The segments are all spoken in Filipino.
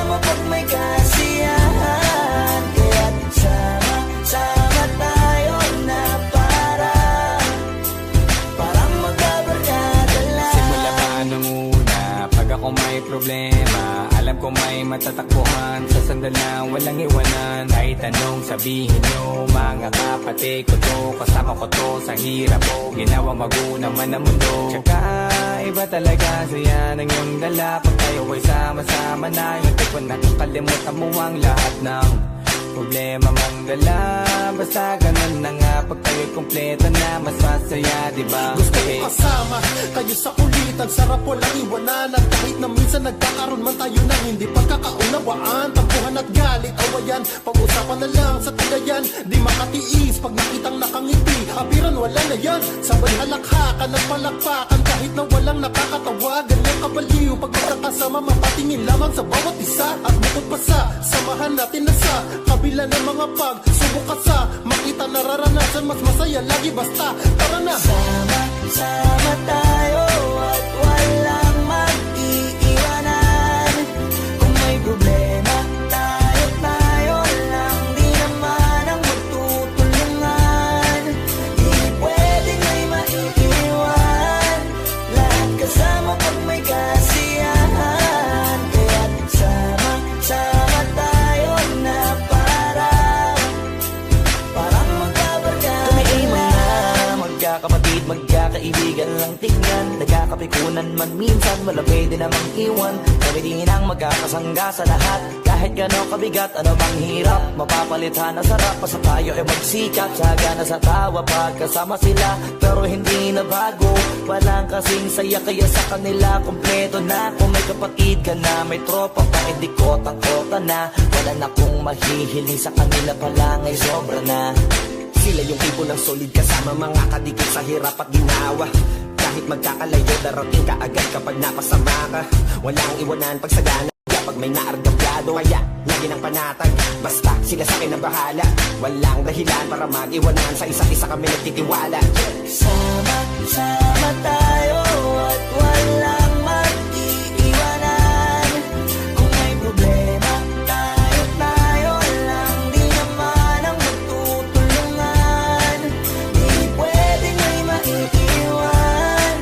kasama pag may kasiyahan. Kaya't sama tayo na parang magkabarkada lang. Simula pa nung una, pag ako may problema, alam ko may matatakbuhan. Sa sandal lang walang iwanan. Kahit anong sabihin nyo, mga kapatid ko to, kasama ko to sa hirap ko. Ginawa magunang man ang mundo. Tsaka iba talaga saya ng iyong dala. Pag tayo ay sama-sama na, yung tipo nakakalimutan mo ang lahat ng problema mang dala. Basta ganun na nga, pag tayo'y kumpleto na, mas masaya, diba? Gusto ko kasama kayo sa kulitan, sarap walang iwanan. At kahit na minsan nagkakaroon man tayo ng hindi pagkakaunawaan, tampuhan at galit, awayan, pag-usapan na lang sa tagayan. Di makatiis pag nakitang nakangiti, apiran wala na yan. Sabay halakhakan at palakpakan, kahit na walang nakakatawa. Ganyan kabaliw pag magkakasama, mapatingin lamang sa bawat isa. At bukod pa sa samahan natin na sa kabila ng mga pagsubok at sa makita nararanasan, mas masaya lagi basta tara na. Sama tayo at walang mag-iiwanan. Kung may problema, tayo lang, di naman ang magtutulungan. Di pwedeng may maiiwan, lahat kasama pag may kasiyahan. Kaya't sama tayo na parang magkabarkada. Kumiiwan na magkakapatid, magkakaibigan lang tingnan. Nagkakapikunan man minsan, wala pwede namang iwan. Kami din ang magkakasangga sa lahat. Kahit gano'ng kabigat, ano bang hirap, mapapalitan na sarap. Basta tayo ay magsikap, tsaga na sa tawa pagkasama sila. Pero hindi na bago, walang kasing saya. Kaya sa kanila kompleto na. Kung may kapatid ka na, may tropa pa, hindi kotang-kota na. Wala na kong mahihiling sa kanila pa lang ay sobra na. Sila yung tipo ng solid kasama, mga kadikit sa hirap at ginawa. Kahit magkakalayo, darating ka agad kapag napasama ka. Walang iwanan pag sagana, pag may naargabyado. Kaya lagi ng panatag, basta sila sa akin ang bahala. Walang dahilan para mag-iwanan, sa isa't isa kami nagtitiwala. Sama tayo at walang mag-iiwanan. Kung may problema, tayo lang, di naman ang magtutulungan. Di pwedeng may maiiwan,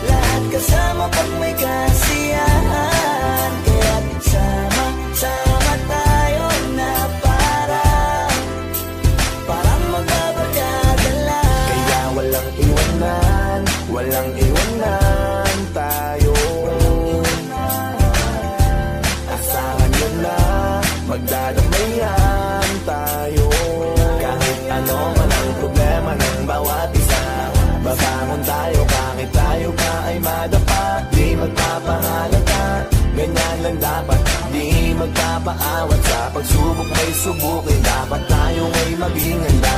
lahat kasama pag may kasiyahan. Kaya't sama tayo na parang magkabarkada lang. Kaya walang iwanan tayo. Asahan nyo na, magdadamayan tayo. Kahit ano man ang problema ng bawat isa, babangon tayo kahit tayo pa ay madapa. Di magpapahalata, ganyan lang dapat. Di magpapaawat sa pagsubok may subukin. Dapat tayo ay maging handa.